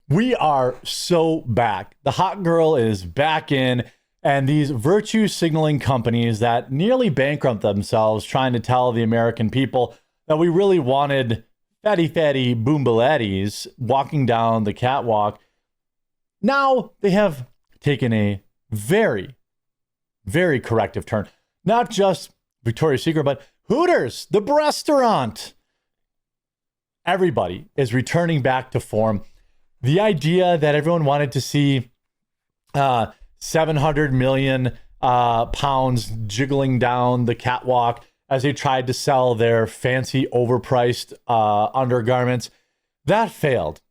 We are so back. The hot girl is back in, and these virtue signaling companies that nearly bankrupt themselves trying to tell the American people that we really wanted fatty boombalettis walking down the catwalk. Now they have taken a very, very corrective turn. Not just Victoria's Secret, but Hooters, the restaurant. Everybody is returning back to form. The idea that everyone wanted to see 700 million pounds jiggling down the catwalk as they tried to sell their fancy, overpriced undergarments, that failed.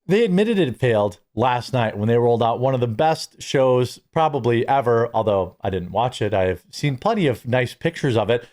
They admitted it failed last night when they rolled out one of the best shows probably ever, although I didn't watch it. I've seen plenty of nice pictures of it.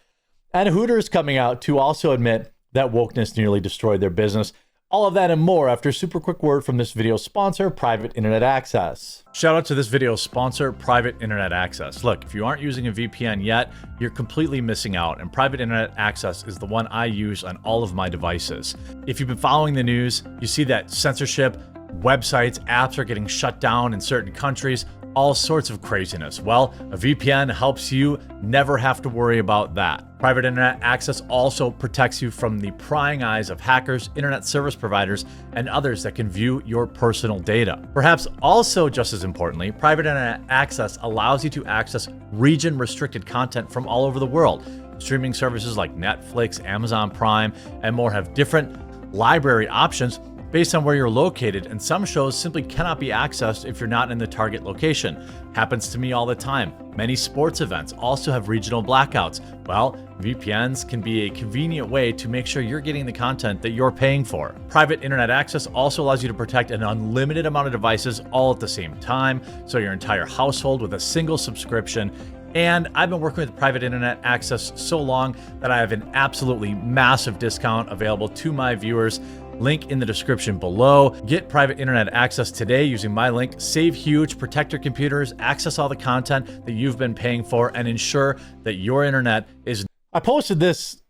And Hooters coming out to also admit that wokeness nearly destroyed their business. All of that and more after a super quick word from this video's sponsor, Private Internet Access. Shout out to this video's sponsor, Private Internet Access. Look, if you aren't using a VPN yet, you're completely missing out, and Private Internet Access is the one I use on all of my devices. If you've been following the news, you see that censorship, websites, apps are getting shut down in certain countries, all sorts of craziness. Well, a VPN helps you never have to worry about that. Private Internet Access also protects you from the prying eyes of hackers, internet service providers, and others that can view your personal data. Perhaps also just as importantly, Private Internet Access allows you to access region-restricted content from all over the world. Streaming services like Netflix, Amazon Prime, and more have different library options based on where you're located, and some shows simply cannot be accessed if you're not in the target location. Happens to me all the time. Many sports events also have regional blackouts. Well, VPNs can be a convenient way to make sure you're getting the content that you're paying for. Private Internet Access also allows you to protect an unlimited amount of devices all at the same time, so your entire household with a single subscription. And I've been working with Private Internet Access so long that I have an absolutely massive discount available to my viewers. Link in the description below. Get Private Internet Access today using my link. Save huge, protect your computers, access all the content that you've been paying for, and ensure that your internet is... I posted this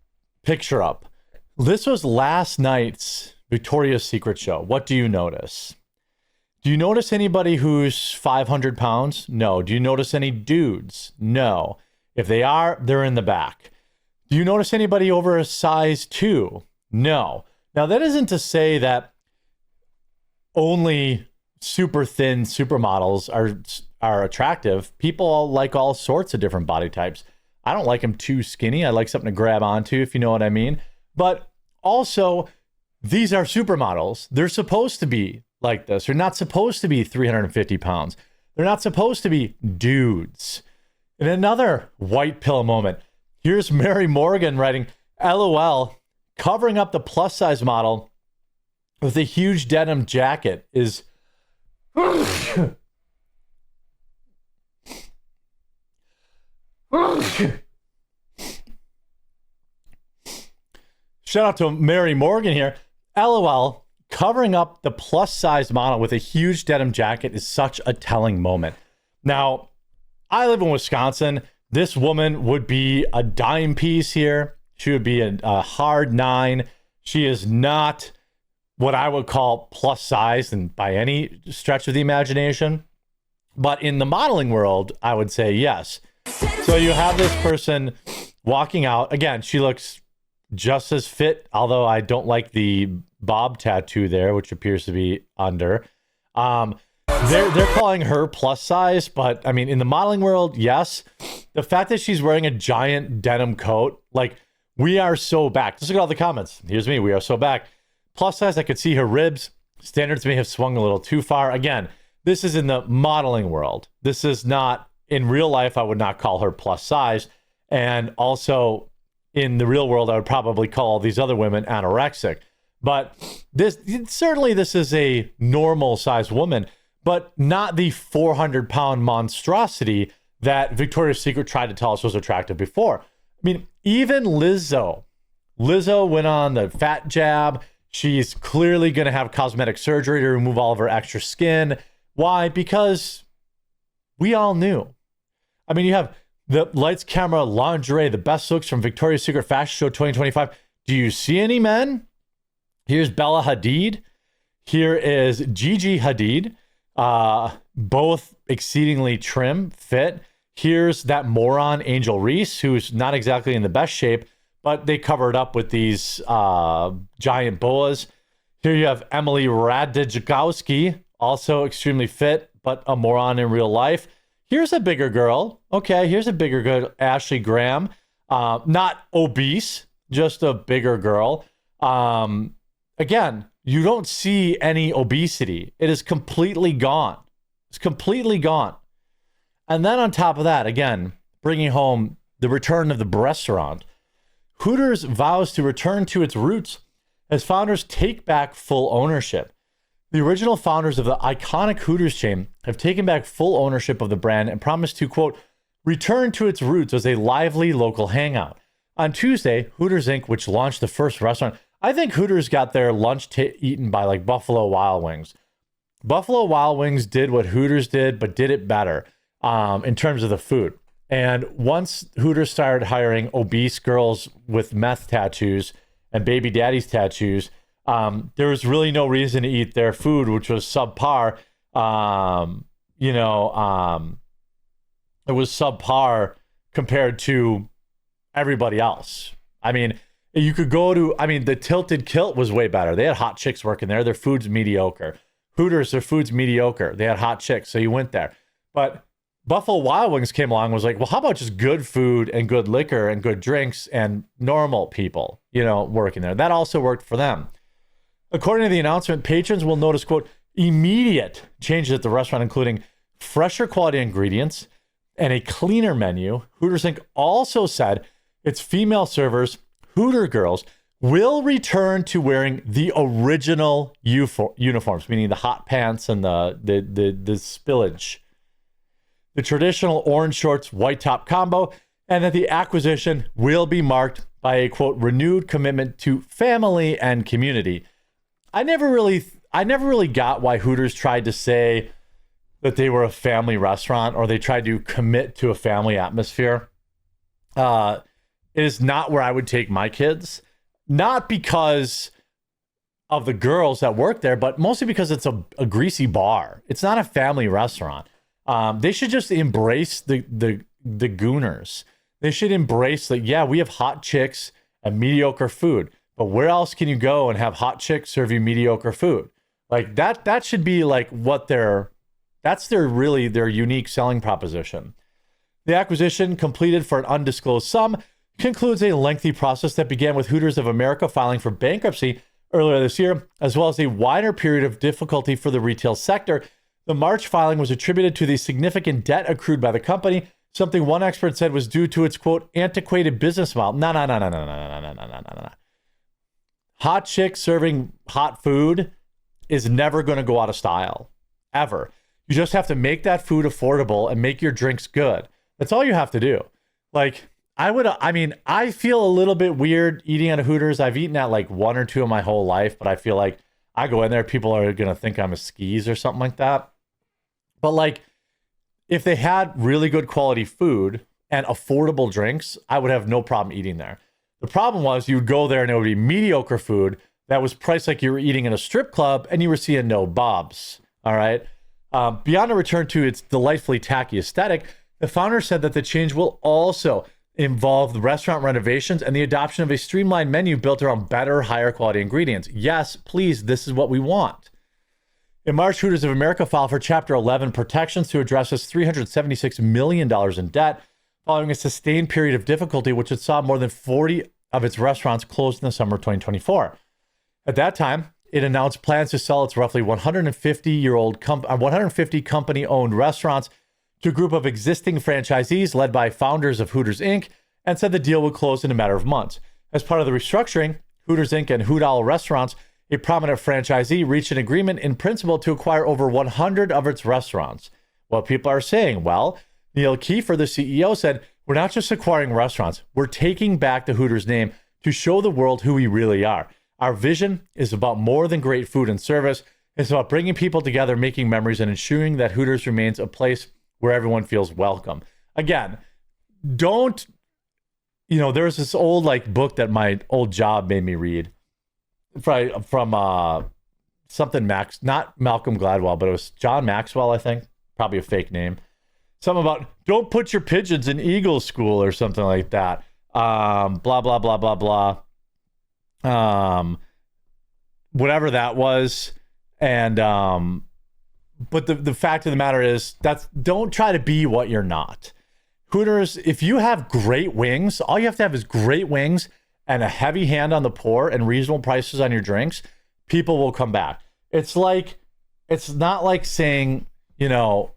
picture up. This was last night's Victoria's Secret show. What do you notice? Do you notice anybody who's 500 pounds? No. Do you notice any dudes? No. If they are, they're in the back. Do you notice anybody over a size 2? No. Now, that isn't to say that only super thin supermodels are attractive. People like all sorts of different body types. I don't like them too skinny. I like something to grab onto, if you know what I mean. But also, these are supermodels. They're supposed to be like this. They're not supposed to be 350 pounds. They're not supposed to be dudes. In another white pill moment, here's Mary Morgan writing, LOL, covering up the plus size model with a huge denim jacket is shout out to Mary Morgan here. LOL, covering up the plus size model with a huge denim jacket is such a telling moment. Now, I live in Wisconsin. This woman would be a dime piece here. She would be a hard 9. She is not what I would call plus size and by any stretch of the imagination. But in the modeling world, I would say yes. So you have this person walking out. Again, she looks just as fit, although I don't like the bob tattoo there, which appears to be under. They're calling her plus size, but I mean, in the modeling world, yes. The fact that she's wearing a giant denim coat, like, we are so back. Just look at all the comments. Here's me. We are so back. Plus size, I could see her ribs. Standards may have swung a little too far. Again, this is in the modeling world. This is not in real life. I would not call her plus size. And also in the real world, I would probably call all these other women anorexic. But this is a normal size woman, but not the 400-pound monstrosity that Victoria's Secret tried to tell us was attractive before. I mean, even Lizzo went on the fat jab. She's clearly going to have cosmetic surgery to remove all of her extra skin. Why? Because we all knew. I mean, you have the lights, camera, lingerie, the best looks from Victoria's Secret Fashion Show 2025. Do you see any men? Here's Bella Hadid. Here is Gigi Hadid, both exceedingly trim, fit. Here's that moron Angel Reese, who's not exactly in the best shape, but they covered up with these giant boas. Here you have Emily Ratajkowski, also extremely fit, but a moron in real life. Here's a bigger girl. Okay, here's a bigger girl, Ashley Graham. Not obese, just a bigger girl. Again, you don't see any obesity. It is completely gone. It's completely gone. And then on top of that, again, bringing home the return of the restaurant, Hooters vows to return to its roots as founders take back full ownership. The original founders of the iconic Hooters chain have taken back full ownership of the brand and promised to, quote, return to its roots as a lively local hangout. On Tuesday, Hooters Inc., which launched the first restaurant, I think Hooters got their lunch eaten by like Buffalo Wild Wings. Buffalo Wild Wings did what Hooters did, but did it better in terms of the food. And once Hooters started hiring obese girls with meth tattoos and baby daddy's tattoos, there was really no reason to eat their food, which was subpar. It was subpar compared to everybody else. I mean, you could go to, the Tilted Kilt was way better. They had hot chicks working there. Their food's mediocre. Hooters, their food's mediocre. They had hot chicks, so you went there. But Buffalo Wild Wings came along and was like, well, how about just good food and good liquor and good drinks and normal people, working there? That also worked for them. According to the announcement, patrons will notice, quote, immediate changes at the restaurant, including fresher quality ingredients and a cleaner menu. Hooters Inc. also said its female servers, Hooter girls, will return to wearing the original uniforms, meaning the hot pants and the spillage, the traditional orange shorts, white top combo, and that the acquisition will be marked by a, quote, renewed commitment to family and community. I never really got why Hooters tried to say that they were a family restaurant or they tried to commit to a family atmosphere. It is not where I would take my kids, not because of the girls that work there, but mostly because it's a greasy bar. It's not a family restaurant. They should just embrace the gooners. They should embrace that, yeah, we have hot chicks and mediocre food, but where else can you go and have hot chicks serve you mediocre food? Like that should be like that's their unique selling proposition. The acquisition, completed for an undisclosed sum, concludes a lengthy process that began with Hooters of America filing for bankruptcy earlier this year, as well as a wider period of difficulty for the retail sector. The March filing was attributed to the significant debt accrued by the company, something one expert said was due to its, quote, antiquated business model. No. Hot chicks serving hot food is never going to go out of style, ever. You just have to make that food affordable and make your drinks good. That's all you have to do. Like, I feel a little bit weird eating at a Hooters. I've eaten at like one or two in my whole life, but I feel like I go in there, people are going to think I'm a skis or something like that. But like, if they had really good quality food and affordable drinks, I would have no problem eating there. The problem was you would go there and it would be mediocre food that was priced like you were eating in a strip club and you were seeing no bobs. All right. Beyond a return to its delightfully tacky aesthetic, the founder said that the change will also involve the restaurant renovations and the adoption of a streamlined menu built around better, higher quality ingredients. Yes, please, this is what we want. In March, Hooters of America filed for Chapter 11 protections to address its $376 million in debt, following a sustained period of difficulty, which had saw more than 40 of its restaurants closed in the summer of 2024. At that time, it announced plans to sell its roughly 150 company-owned restaurants to a group of existing franchisees led by founders of Hooters Inc., and said the deal would close in a matter of months. As part of the restructuring, Hooters Inc. and Hoot Owl Restaurants, a prominent franchisee, reached an agreement in principle to acquire over 100 of its restaurants. What people are saying, well, Neil Kiefer, the CEO, said, we're not just acquiring restaurants, we're taking back the Hooters name to show the world who we really are. Our vision is about more than great food and service. It's about bringing people together, making memories, and ensuring that Hooters remains a place where everyone feels welcome. Again, there's this old book that my old job made me read from something Max, not Malcolm Gladwell, but it was John Maxwell, I think. Probably a fake name. Something about don't put your pigeons in eagle school or something like that. Blah, blah, blah, blah, blah. Whatever that was. And, but the fact of the matter is don't try to be what you're not. Hooters, if you have great wings, all you have to have is great wings and a heavy hand on the pour and reasonable prices on your drinks, people will come back. It's not like saying, you know,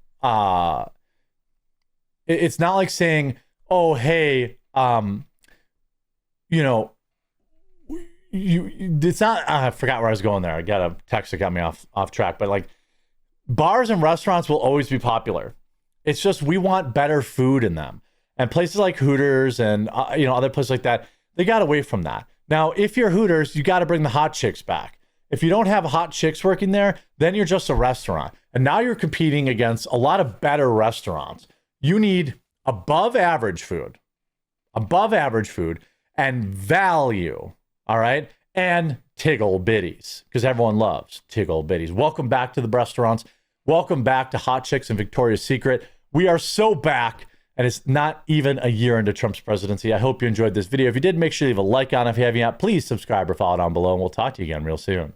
it's not like saying, oh, hey, you know, it's not, I forgot where I was going there. I got a text that got me off track, but like bars and restaurants will always be popular. It's just, we want better food in them, and places like Hooters and, you know, other places like that, they got away from that. Now, if you're Hooters, you got to bring the hot chicks back. If you don't have hot chicks working there, then you're just a restaurant. And now you're competing against a lot of better restaurants. You need above average food and value. All right. And tiggle bitties, because everyone loves tiggle bitties. Welcome back to the restaurants. Welcome back to Hot Chicks and Victoria's Secret. We are so back, and it's not even a year into Trump's presidency. I hope you enjoyed this video. If you did, make sure you leave a like on it. If you haven't yet, please subscribe or follow down below, and we'll talk to you again real soon.